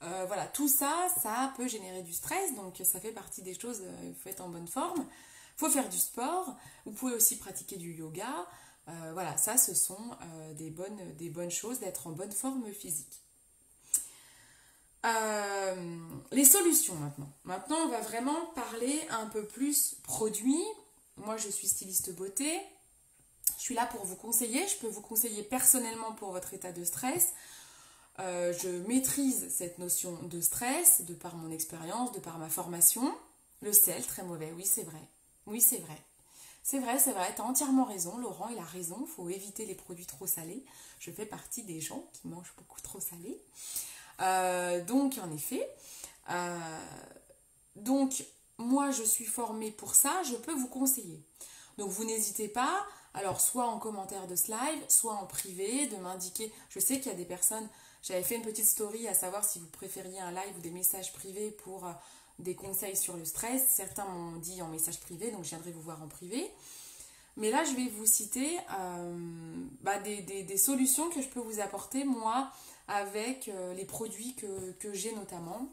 Voilà, tout ça, ça peut générer du stress. Donc ça fait partie des choses, il faut être en bonne forme. Il faut faire du sport. Vous pouvez aussi pratiquer du yoga. Voilà, ça, ce sont des bonnes choses d'être en bonne forme physique. Les solutions maintenant. Maintenant, on va vraiment parler un peu plus produits. Moi, je suis styliste beauté. Je suis là pour vous conseiller. Je peux vous conseiller personnellement pour votre état de stress. Je maîtrise cette notion de stress de par mon expérience, de par ma formation. Le sel, très mauvais. Oui, c'est vrai. Oui, c'est vrai. C'est vrai, tu as entièrement raison. Laurent, il a raison. Il faut éviter les produits trop salés. Je fais partie des gens qui mangent beaucoup trop salé. Donc en effet, donc moi je suis formée pour ça, je peux vous conseiller. Donc vous n'hésitez pas, alors soit en commentaire de ce live, soit en privé, de m'indiquer. Je sais qu'il y a des personnes, j'avais fait une petite story à savoir si vous préfériez un live ou des messages privés pour des conseils sur le stress. Certains m'ont dit en message privé, donc je viendrai vous voir en privé. Mais là, je vais vous citer des solutions que je peux vous apporter, moi, avec les produits que j'ai notamment.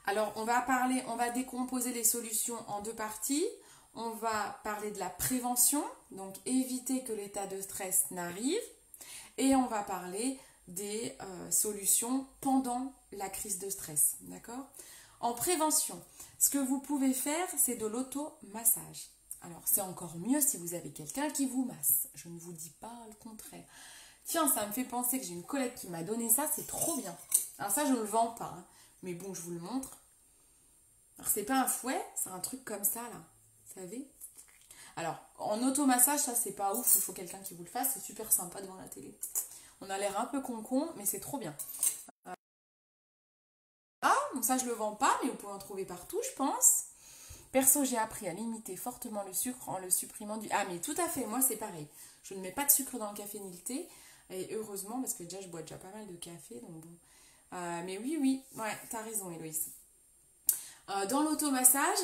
Alors, on va décomposer les solutions en 2 parties. On va parler de la prévention, donc éviter que l'état de stress n'arrive. Et on va parler des solutions pendant la crise de stress, d'accord? En prévention, ce que vous pouvez faire, c'est de l'automassage. Alors, c'est encore mieux si vous avez quelqu'un qui vous masse. Je ne vous dis pas le contraire. Tiens, ça me fait penser que j'ai une collègue qui m'a donné ça, c'est trop bien. Alors ça, je ne le vends pas, mais bon, je vous le montre. Alors, c'est pas un fouet, c'est un truc comme ça, là. Vous savez? Alors, en automassage, ça, c'est pas ouf, il faut quelqu'un qui vous le fasse. C'est super sympa devant la télé. On a l'air un peu con-con, mais c'est trop bien. Donc ça, je le vends pas, mais vous pouvez en trouver partout, je pense. Perso, j'ai appris à limiter fortement le sucre en le supprimant du... Ah, mais tout à fait, moi c'est pareil. Je ne mets pas de sucre dans le café ni le thé. Et heureusement, parce que déjà, je bois déjà pas mal de café, donc bon. Mais oui, oui, ouais, t'as raison, Héloïse. Dans l'automassage,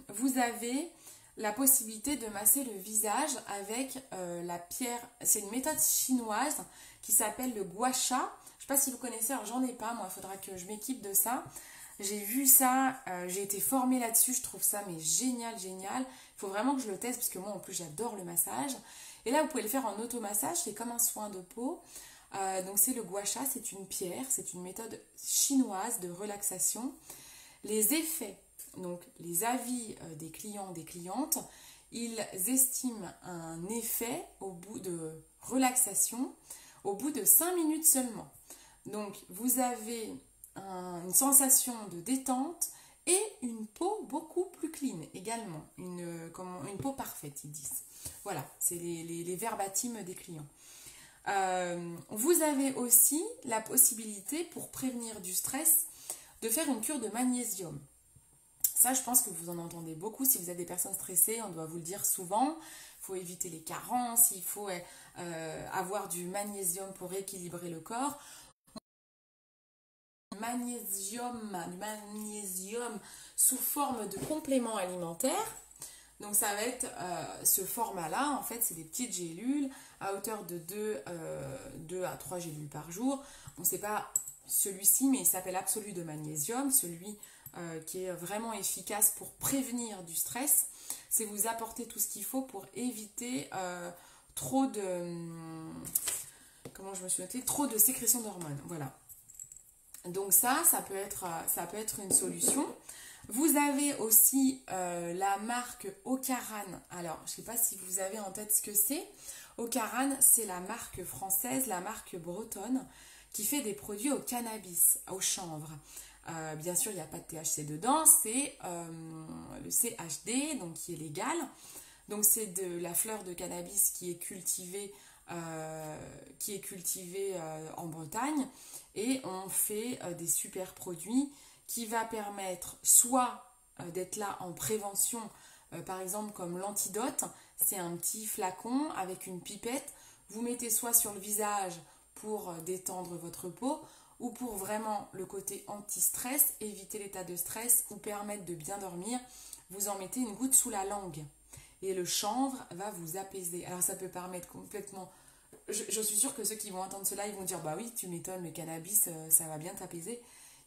vous avez la possibilité de masser le visage avec la pierre. C'est une méthode chinoise qui s'appelle le gua sha. Je sais pas si vous connaissez, alors j'en ai pas, moi, il faudra que je m'équipe de ça. J'ai vu ça, j'ai été formée là-dessus, je trouve ça mais génial, génial. Il faut vraiment que je le teste parce que moi en plus j'adore le massage. Et là vous pouvez le faire en automassage, c'est comme un soin de peau. Donc c'est le gua sha, c'est une pierre, c'est une méthode chinoise de relaxation. Les effets, donc les avis des clients, des clientes, ils estiment un effet au bout de relaxation au bout de 5 minutes seulement. Donc vous avez une sensation de détente et une peau beaucoup plus clean également, une peau parfaite ils disent. Voilà, c'est les verbatims des clients. Vous avez aussi la possibilité pour prévenir du stress de faire une cure de magnésium. Ça, je pense que vous en entendez beaucoup. Si vous êtes des personnes stressées, on doit vous le dire souvent. Il faut éviter les carences, il faut avoir du magnésium pour équilibrer le corps. Du magnésium sous forme de complément alimentaire. Donc ça va être ce format-là, en fait, c'est des petites gélules à hauteur de 2 à 3 gélules par jour. Bon, c'est pas celui-ci, mais il s'appelle Absolu de magnésium, celui qui est vraiment efficace pour prévenir du stress. C'est vous apporter tout ce qu'il faut pour éviter trop de... Comment je me suis notée, trop de sécrétion d'hormones, voilà. Donc ça peut être une solution. Vous avez aussi la marque Ocaran. Alors, je ne sais pas si vous avez en tête ce que c'est. Ocaran, c'est la marque française, la marque bretonne, qui fait des produits au cannabis, au chanvre. Bien sûr, il n'y a pas de THC dedans, c'est le CHD, donc qui est légal. Donc c'est de la fleur de cannabis qui est cultivée en Bretagne. Et on fait des super produits qui va permettre soit d'être là en prévention, par exemple comme l'antidote, c'est un petit flacon avec une pipette, vous mettez soit sur le visage pour détendre votre peau, ou pour vraiment le côté anti-stress, éviter l'état de stress ou permettre de bien dormir, vous en mettez une goutte sous la langue. Et le chanvre va vous apaiser. Alors ça peut permettre complètement... Je suis sûre que ceux qui vont entendre cela, ils vont dire bah oui, tu m'étonnes, le cannabis, ça va bien t'apaiser.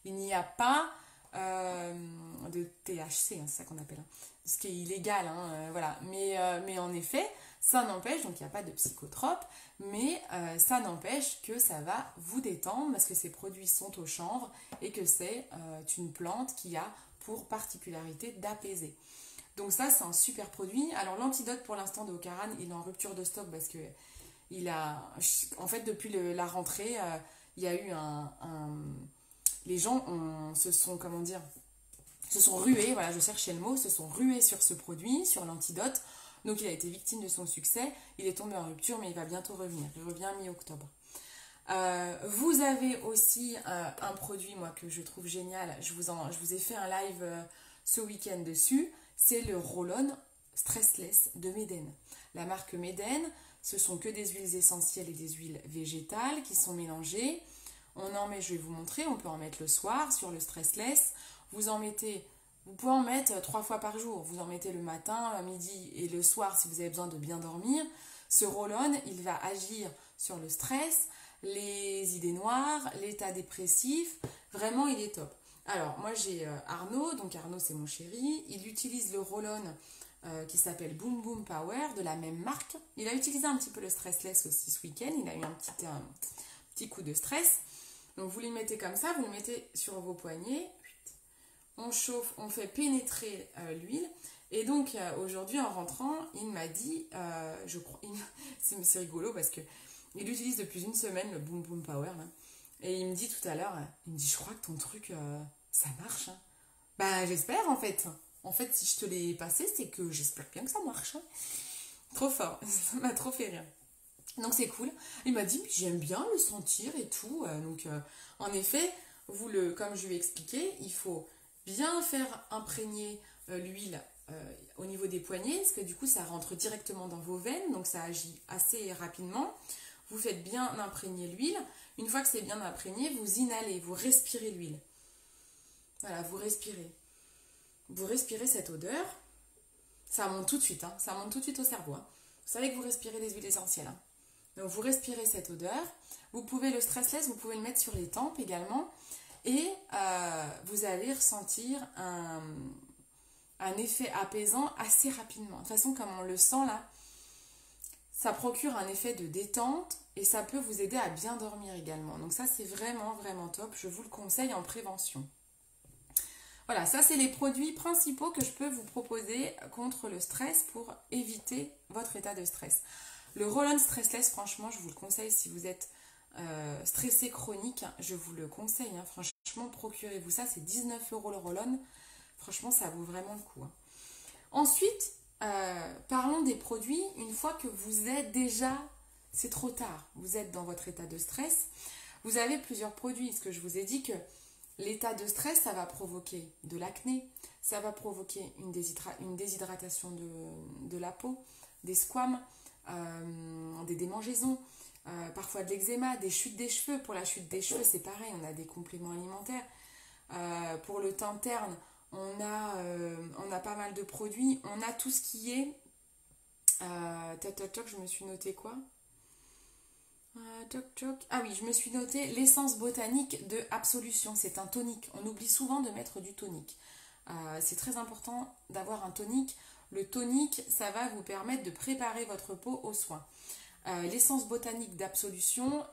Il n'y a pas de THC, hein, c'est ça qu'on appelle, hein, ce qui est illégal, hein, voilà. Mais en effet, ça n'empêche, donc il n'y a pas de psychotrope, mais ça n'empêche que ça va vous détendre parce que ces produits sont au chanvre et que c'est une plante qui a pour particularité d'apaiser. Donc ça, c'est un super produit. Alors l'antidote pour l'instant de Ocaran, il est en rupture de stock parce que en fait, depuis la rentrée, il y a eu les gens se sont rués, voilà, je cherchais le mot, se sont rués sur ce produit, sur l'antidote. Donc il a été victime de son succès. Il est tombé en rupture, mais il va bientôt revenir. Il revient mi-octobre. Vous avez aussi un produit, moi, que je trouve génial. Je vous ai fait un live ce week-end dessus. C'est le Roll-On Stressless de Meden. La marque Meden, ce sont que des huiles essentielles et des huiles végétales qui sont mélangées. On en met, je vais vous montrer, on peut en mettre le soir sur le Stressless. Vous pouvez en mettre 3 fois par jour. Vous en mettez le matin, à midi et le soir si vous avez besoin de bien dormir. Ce roll-on, il va agir sur le stress, les idées noires, l'état dépressif. Vraiment, il est top. Alors, moi j'ai Arnaud, donc Arnaud c'est mon chéri. Il utilise le roll-on qui s'appelle Boom Boom Power, de la même marque. Il a utilisé un petit peu le Stressless aussi ce week-end. Il a eu un petit coup de stress. Donc vous les mettez comme ça, vous le mettez sur vos poignets. On chauffe, on fait pénétrer l'huile. Et donc aujourd'hui en rentrant, il m'a dit, je crois, c'est rigolo parce que il utilise depuis une semaine le Boom Boom Power là. Et il me dit tout à l'heure, il me dit je crois que ton truc ça marche. Hein. Bah j'espère en fait. En fait si je te l'ai passé c'est que j'espère bien que ça marche. Hein. Trop fort, ça m'a trop fait rire. Donc c'est cool. Il m'a dit j'aime bien le sentir et tout. Donc en effet, comme je lui ai expliqué, il faut bien faire imprégner l'huile au niveau des poignets, parce que du coup ça rentre directement dans vos veines, donc ça agit assez rapidement. Vous faites bien imprégner l'huile. Une fois que c'est bien imprégné, vous inhalez, vous respirez l'huile. Voilà, vous respirez. Vous respirez cette odeur. Ça monte tout de suite, hein, ça monte tout de suite au cerveau. Hein. Vous savez que vous respirez des huiles essentielles. Hein. Donc vous respirez cette odeur. Vous pouvez le stressless, vous pouvez le mettre sur les tempes également. Et vous allez ressentir un effet apaisant assez rapidement. De toute façon, comme on le sent là, ça procure un effet de détente et ça peut vous aider à bien dormir également. Donc ça, c'est vraiment, vraiment top. Je vous le conseille en prévention. Voilà, ça, c'est les produits principaux que je peux vous proposer contre le stress pour éviter votre état de stress. Le Roll-On Stressless, franchement, je vous le conseille si vous êtes stressé chronique. Je vous le conseille, hein, franchement, procurez-vous ça. C'est 19 € le Roll-On. Franchement, ça vaut vraiment le coup. Hein. Ensuite, parlons des produits. Une fois que vous êtes déjà, c'est trop tard, vous êtes dans votre état de stress, vous avez plusieurs produits. Ce que je vous ai dit que l'état de stress, ça va provoquer de l'acné, ça va provoquer une déshydratation de la peau, des squames, des démangeaisons, parfois de l'eczéma, des chutes des cheveux. Pour la chute des cheveux, c'est pareil, on a des compléments alimentaires. Pour le teint terne, on a pas mal de produits. On a tout ce qui est... je me suis noté quoi Ah oui, je me suis noté l'essence botanique de Absolution. C'est un tonique. On oublie souvent de mettre du tonique. C'est très important d'avoir un tonique. Le tonique, ça va vous permettre de préparer votre peau aux soins. L'essence botanique d'Absolution,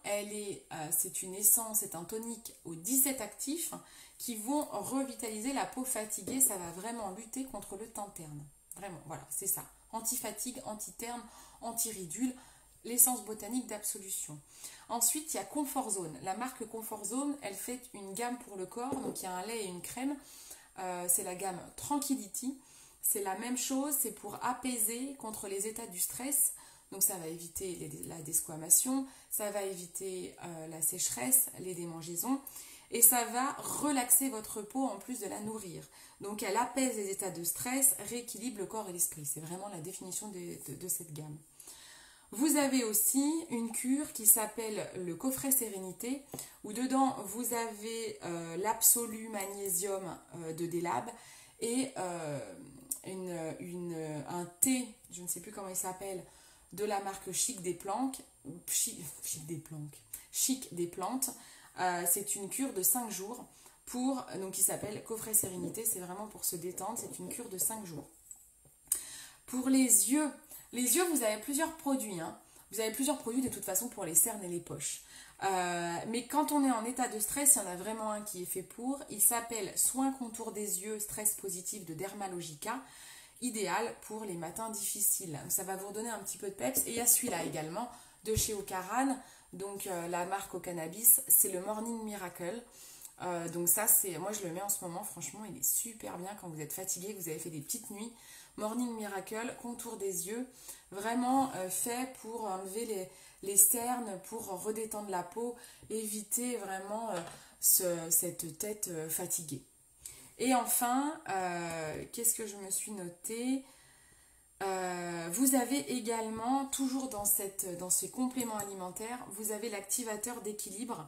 c'est une essence, c'est un tonique aux 17 actifs qui vont revitaliser la peau fatiguée. Ça va vraiment lutter contre le teint terne. Vraiment, voilà, c'est ça. Anti-fatigue, anti-terne, anti-ridule, l'essence botanique d'Absolution. Ensuite, il y a Comfort Zone. La marque Comfort Zone, elle fait une gamme pour le corps. Donc, il y a un lait et une crème. C'est la gamme Tranquility. C'est la même chose, c'est pour apaiser contre les états du stress. Donc ça va éviter la desquamation, ça va éviter la sécheresse, les démangeaisons et ça va relaxer votre peau en plus de la nourrir. Donc elle apaise les états de stress, rééquilibre le corps et l'esprit. C'est vraiment la définition de cette gamme. Vous avez aussi une cure qui s'appelle le coffret Sérénité où dedans vous avez l'absolu magnésium de Delab et un thé, je ne sais plus comment il s'appelle, de la marque Chic des Plantes. C'est une cure de 5 jours donc qui s'appelle Coffret Sérénité. C'est vraiment pour se détendre. C'est une cure de 5 jours. Pour les yeux, vous avez plusieurs produits. Hein. Vous avez plusieurs produits de toute façon pour les cernes et les poches. Mais quand on est en état de stress, il y en a vraiment un qui est fait pour. Il s'appelle Soin contour des yeux stress positif de Dermalogica. Idéal pour les matins difficiles. Ça va vous redonner un petit peu de peps. Et il y a celui-là également de chez Ocaran, donc la marque au cannabis, c'est le Morning Miracle. Donc ça, moi je le mets en ce moment, franchement, il est super bien quand vous êtes fatigué, que vous avez fait des petites nuits. Morning Miracle, contour des yeux, vraiment fait pour enlever les cernes, pour redétendre la peau, éviter vraiment cette tête fatiguée. Et enfin, qu'est-ce que je me suis noté ? Vous avez également, toujours dans ces compléments alimentaires, vous avez l'activateur d'équilibre.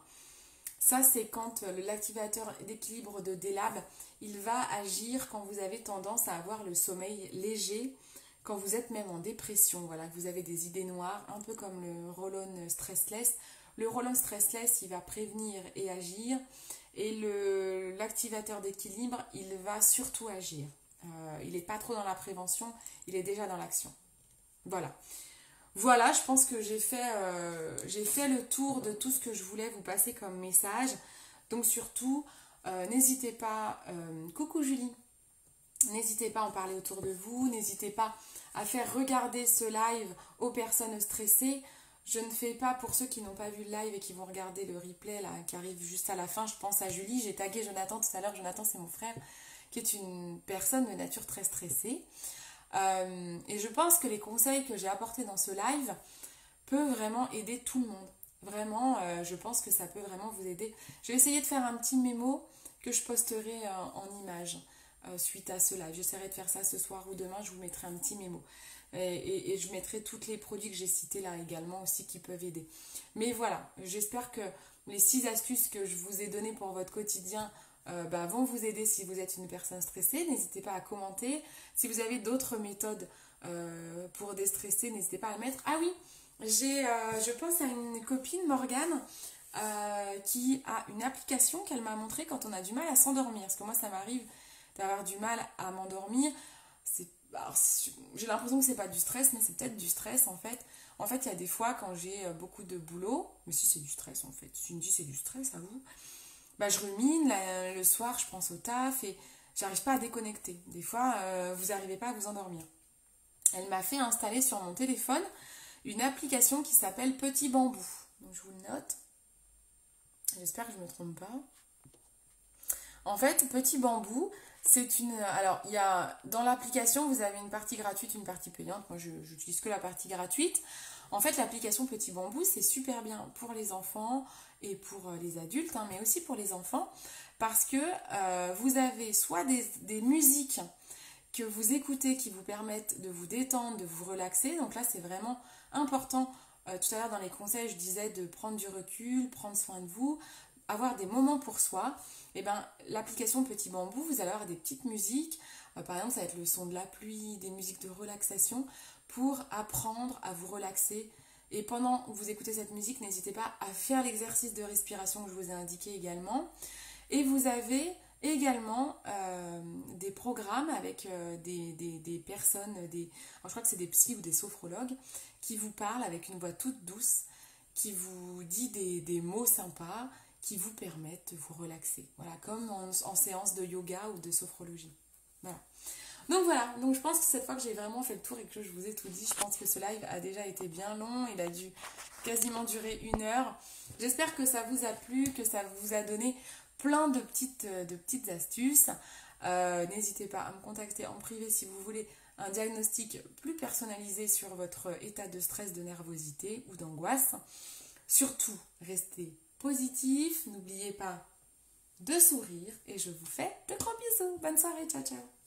Ça, c'est quand l'activateur d'équilibre de Delab, il va agir quand vous avez tendance à avoir le sommeil léger, quand vous êtes même en dépression, voilà, que vous avez des idées noires, un peu comme le Roll-On Stressless. Le Roll-On Stressless, il va prévenir et agir. Et l'activateur d'équilibre, il va surtout agir. Il n'est pas trop dans la prévention, il est déjà dans l'action. Voilà. Voilà, je pense que j'ai fait le tour de tout ce que je voulais vous passer comme message. Donc surtout, n'hésitez pas, coucou Julie, n'hésitez pas à en parler autour de vous, n'hésitez pas à faire regarder ce live aux personnes stressées. Je ne fais pas, pour ceux qui n'ont pas vu le live et qui vont regarder le replay là, qui arrive juste à la fin, je pense à Julie, j'ai tagué Jonathan tout à l'heure. Jonathan, c'est mon frère, qui est une personne de nature très stressée. Et je pense que les conseils que j'ai apportés dans ce live peuvent vraiment aider tout le monde. Vraiment, je pense que ça peut vraiment vous aider. Je vais essayer de faire un petit mémo que je posterai en image. suite à cela. J'essaierai de faire ça ce soir ou demain, je vous mettrai un petit mémo. Et je mettrai tous les produits que j'ai cités là également aussi qui peuvent aider. Mais voilà, j'espère que les 6 astuces que je vous ai données pour votre quotidien vont vous aider si vous êtes une personne stressée. N'hésitez pas à commenter. Si vous avez d'autres méthodes pour déstresser, n'hésitez pas à le mettre. Ah oui, je pense à une copine, Morgane, qui a une application qu'elle m'a montrée quand on a du mal à s'endormir. Parce que moi, ça m'arrive d'avoir du mal à m'endormir. J'ai l'impression que c'est pas du stress, mais c'est peut-être du stress en fait. En fait, il y a des fois quand j'ai beaucoup de boulot, mais si c'est du stress en fait, si tu me dis c'est du stress à vous, je rumine, le soir je pense au taf et j'arrive pas à déconnecter. Des fois, vous n'arrivez pas à vous endormir. Elle m'a fait installer sur mon téléphone une application qui s'appelle Petit Bambou. Donc je vous le note. J'espère que je ne me trompe pas. En fait, Petit Bambou, c'est une... Alors, il y a... Dans l'application, vous avez une partie gratuite, une partie payante. Moi, je n'utilise que la partie gratuite. En fait, l'application Petit Bambou, c'est super bien pour les enfants et pour les adultes, mais aussi pour les enfants. Parce que vous avez soit des musiques que vous écoutez qui vous permettent de vous détendre, de vous relaxer. Donc là, c'est vraiment important. Tout à l'heure, dans les conseils, je disais de prendre du recul, prendre soin de vous, avoir des moments pour soi. Et l'application Petit Bambou, vous allez avoir des petites musiques. Par exemple, ça va être le son de la pluie, des musiques de relaxation pour apprendre à vous relaxer. Et pendant que vous écoutez cette musique, n'hésitez pas à faire l'exercice de respiration que je vous ai indiqué également. Et vous avez également des programmes avec des personnes, alors je crois que c'est des psys ou des sophrologues, qui vous parlent avec une voix toute douce, qui vous dit des mots sympas, qui vous permettent de vous relaxer. Voilà, comme en séance de yoga ou de sophrologie. Voilà. Donc je pense que cette fois que j'ai vraiment fait le tour et que je vous ai tout dit, je pense que ce live a déjà été bien long. Il a dû quasiment durer 1 heure. J'espère que ça vous a plu, que ça vous a donné plein de petites astuces. N'hésitez pas à me contacter en privé si vous voulez un diagnostic plus personnalisé sur votre état de stress, de nervosité ou d'angoisse. Surtout, restez positif, n'oubliez pas de sourire et je vous fais de gros bisous. Bonne soirée, ciao ciao.